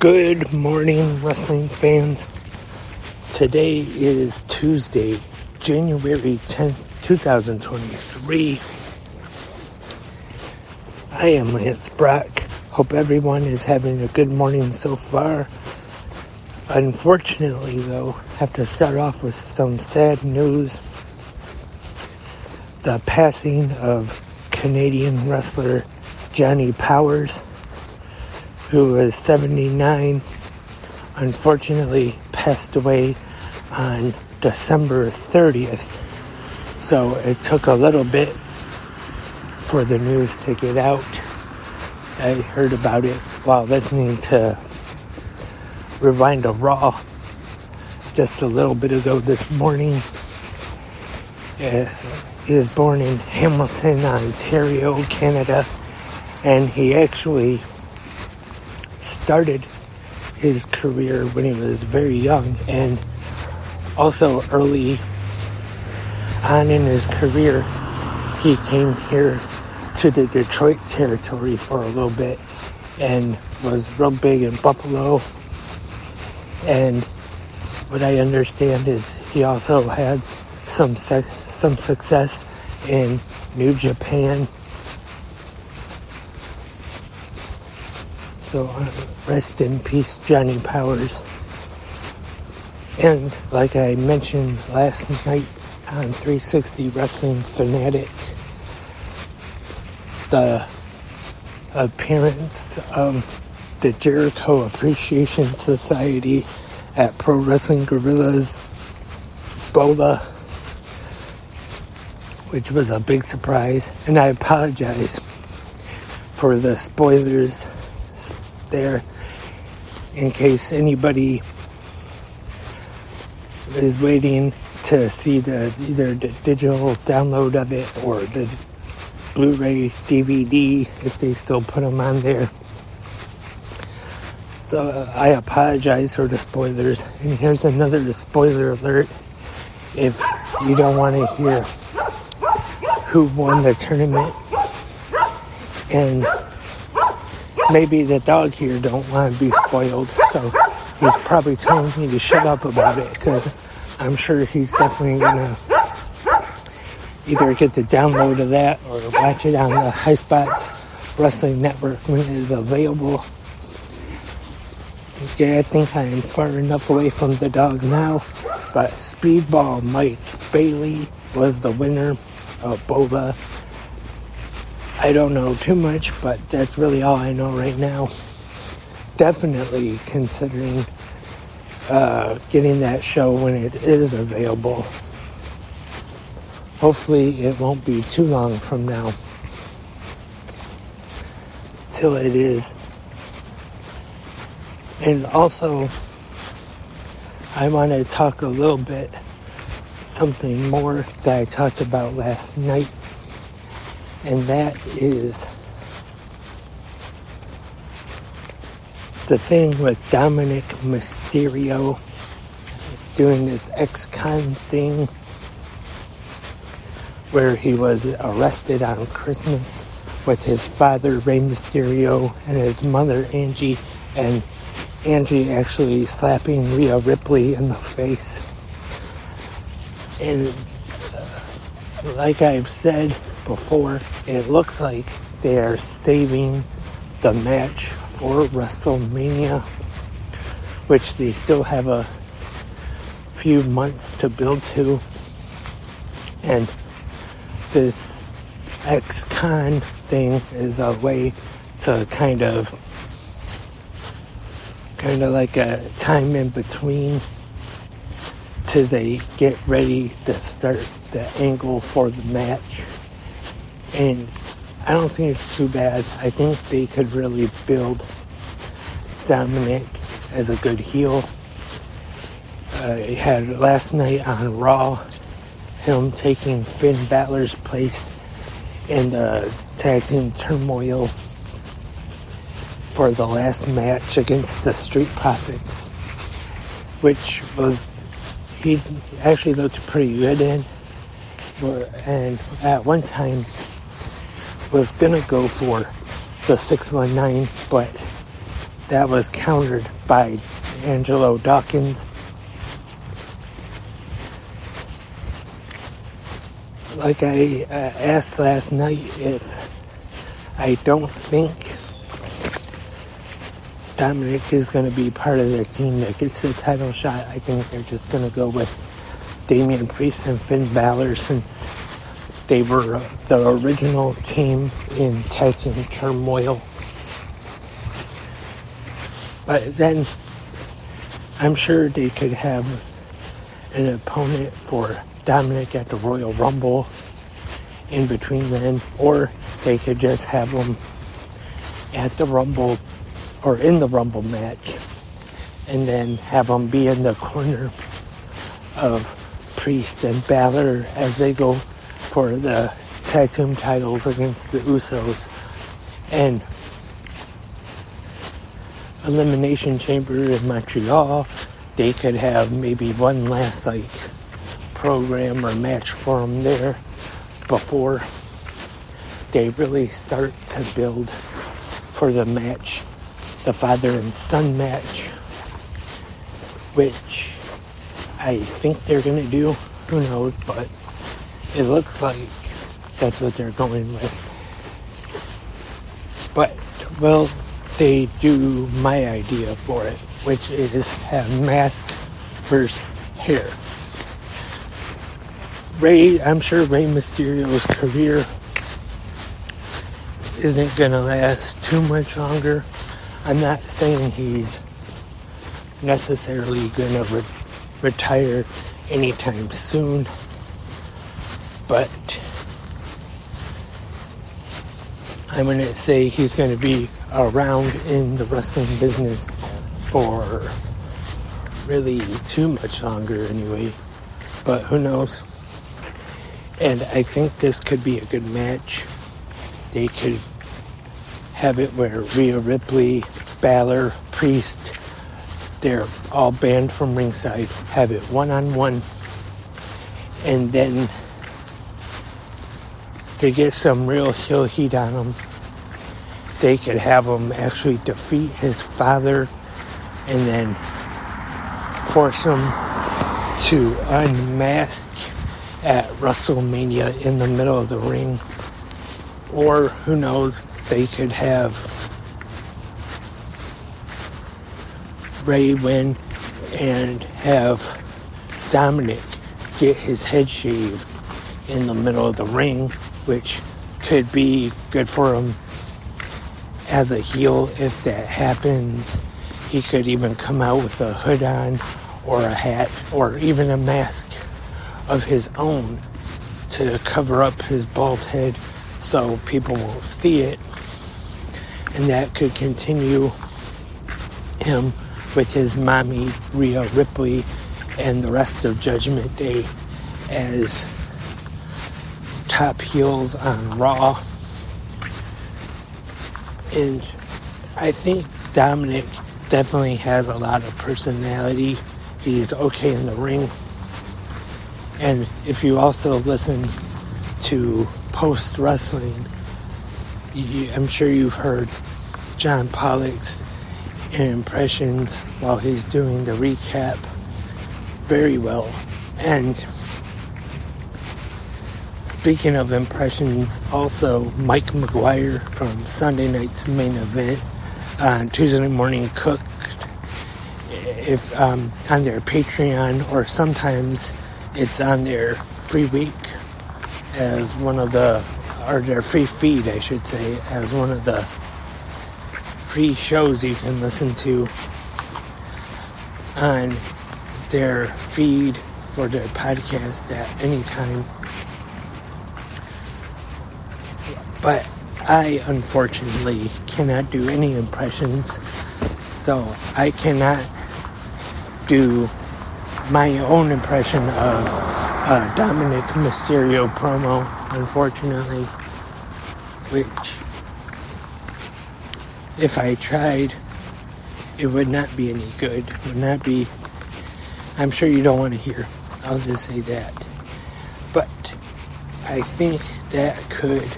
Good morning, wrestling fans. Today is Tuesday, January 10th, 2023. I am Lance Brock. Hope everyone is having a good morning so far. Unfortunately, though, I have to start off with some sad news. The passing of Canadian wrestler Johnny Powers, who was 79, unfortunately passed away on December 30th. So it took a little bit for the news to get out. I heard about it while listening to Rewind of Raw just a little bit ago this morning. He was born in Hamilton, Ontario, Canada, and he actually started his career when he was very young, and also early on in his career he came here to the Detroit territory for a little bit and was real big in Buffalo. And what I understand is he also had some success in New Japan. So rest in peace, Johnny Powers. And like I mentioned last night on 360 Wrestling Fanatic, the appearance of the Jericho Appreciation Society at Pro Wrestling Guerrillas Bola, which was a big surprise. And I apologize for the spoilers there in case anybody is waiting to see either the digital download of it or the Blu-ray DVD if they still put them on there. So I apologize for the spoilers. And here's another spoiler alert. If you don't want to hear who won the tournament, and maybe the dog here don't want to be spoiled, so he's probably telling me to shut up about it, because I'm sure he's definitely gonna either get the download of that or watch it on the High Spots Wrestling Network when it is available. Okay, I think I am far enough away from the dog now, but Speedball Mike Bailey was the winner of Bola. I don't know too much, but that's really all I know right now. Definitely considering getting that show when it is available. Hopefully it won't be too long from now till it is. And also, I want to talk a little bit something more that I talked about last night. And that is the thing with Dominic Mysterio doing this ex-con thing where he was arrested on Christmas with his father, Rey Mysterio, and his mother, Angie, and Angie actually slapping Rhea Ripley in the face. And like I've said before, it looks like they are saving the match for WrestleMania, which they still have a few months to build to. And this ex-con thing is a way to kind of like a time in between till they get ready to start the angle for the match. And I don't think it's too bad. I think they could really build Dominic as a good heel. He had last night on Raw him taking Finn Balor's place in the tag team turmoil for the last match against the Street Profits, which was, he actually looked pretty good in, and at one time was gonna go for the 619, but that was countered by Angelo Dawkins. Like I asked last night, if I don't think Dominic is going to be part of their team that gets the title shot, I think they're just going to go with Damian Priest and Finn Balor, since they were the original team in Tag Team Turmoil. But then I'm sure they could have an opponent for Dominic at the Royal Rumble in between then, or they could just have him at the Rumble or in the Rumble match and then have him be in the corner of Priest and Balor as they go for the tag team titles against the Usos. And Elimination Chamber in Montreal, they could have maybe one last program or match for them there before they really start to build for the match, the father and son match, which I think they're going to do. Who knows, but it looks like that's what they're going with. But, well, they do my idea for it, which is have mask versus hair. I'm sure Rey Mysterio's career isn't going to last too much longer. I'm not saying he's necessarily going to retire anytime soon, but I'm going to say he's going to be around in the wrestling business for really too much longer anyway, but who knows. And I think this could be a good match. They could have it where Rhea Ripley, Balor, Priest, they're all banned from ringside, have it one-on-one, and then to get some real heel heat on him, they could have him actually defeat his father and then force him to unmask at WrestleMania in the middle of the ring. Or, who knows, they could have Rey win and have Dominic get his head shaved in the middle of the ring, which could be good for him as a heel if that happens. He could even come out with a hood on or a hat or even a mask of his own to cover up his bald head so people won't see it, and that could continue him with his mommy Rhea Ripley and the rest of Judgment Day as top heels on Raw. And I think Dominic definitely has a lot of personality. He's okay in the ring. And if you also listen to Post Wrestling, I'm sure you've heard John Pollock's impressions while he's doing the recap very well. And speaking of impressions, also Mike McGuire from Sunday night's main event on Tuesday Morning Cooked, if on their Patreon, or sometimes it's on their free week as one of the, or their free feed, I should say, as one of the free shows you can listen to on their feed for their podcast at any time. But I unfortunately cannot do any impressions, so I cannot do my own impression of Dominic Mysterio promo, unfortunately, which, if I tried, it would not be any good. It would not be, I'm sure you don't want to hear. I'll just say that. But I think that could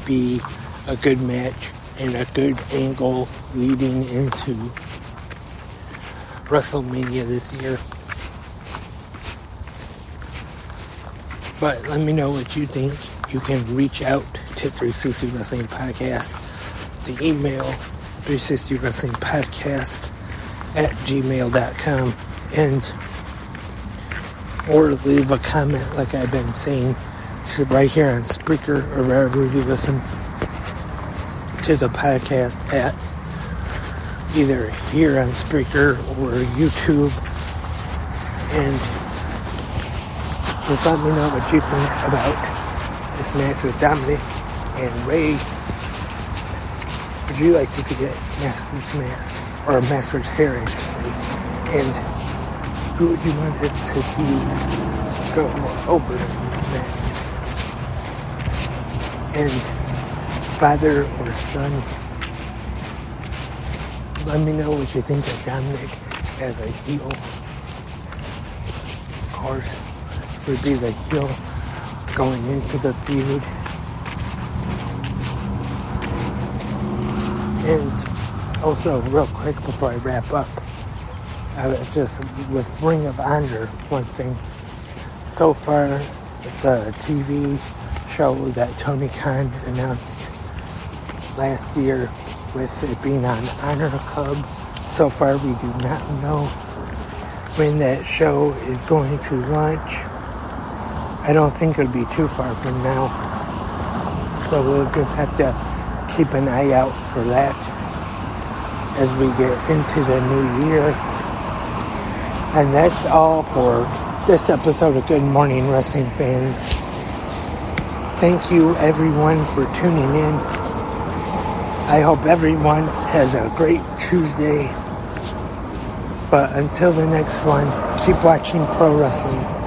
be a good match, and a good angle leading into WrestleMania this year. But let me know what you think. You can reach out to 360 Wrestling Podcast. The email 360 Wrestling Podcast @gmail.com, and or leave a comment like I've been saying to right here on Spreaker or wherever you listen to the podcast at, either here on Spreaker or YouTube, and just let me know what you think about this match with Dominic and Ray. Would you like to see a Master's mask, or a Master's hair, I should say, and who would you want it to see go over in this match? And father or son, let me know what you think of Dominic as a heel. Of course, would be the heel going into the feud. And also, real quick before I wrap up, just with Ring of Honor, one thing. So far, the TV show that Tony Khan announced last year, with it being on Honor Club, so far we do not know when that show is going to launch. I don't think it'll be too far from now, so we'll just have to keep an eye out for that as we get into the new year. And that's all for this episode of Good Morning Wrestling Fans. Thank you everyone for tuning in. I hope everyone has a great Tuesday. But until the next one, keep watching pro wrestling.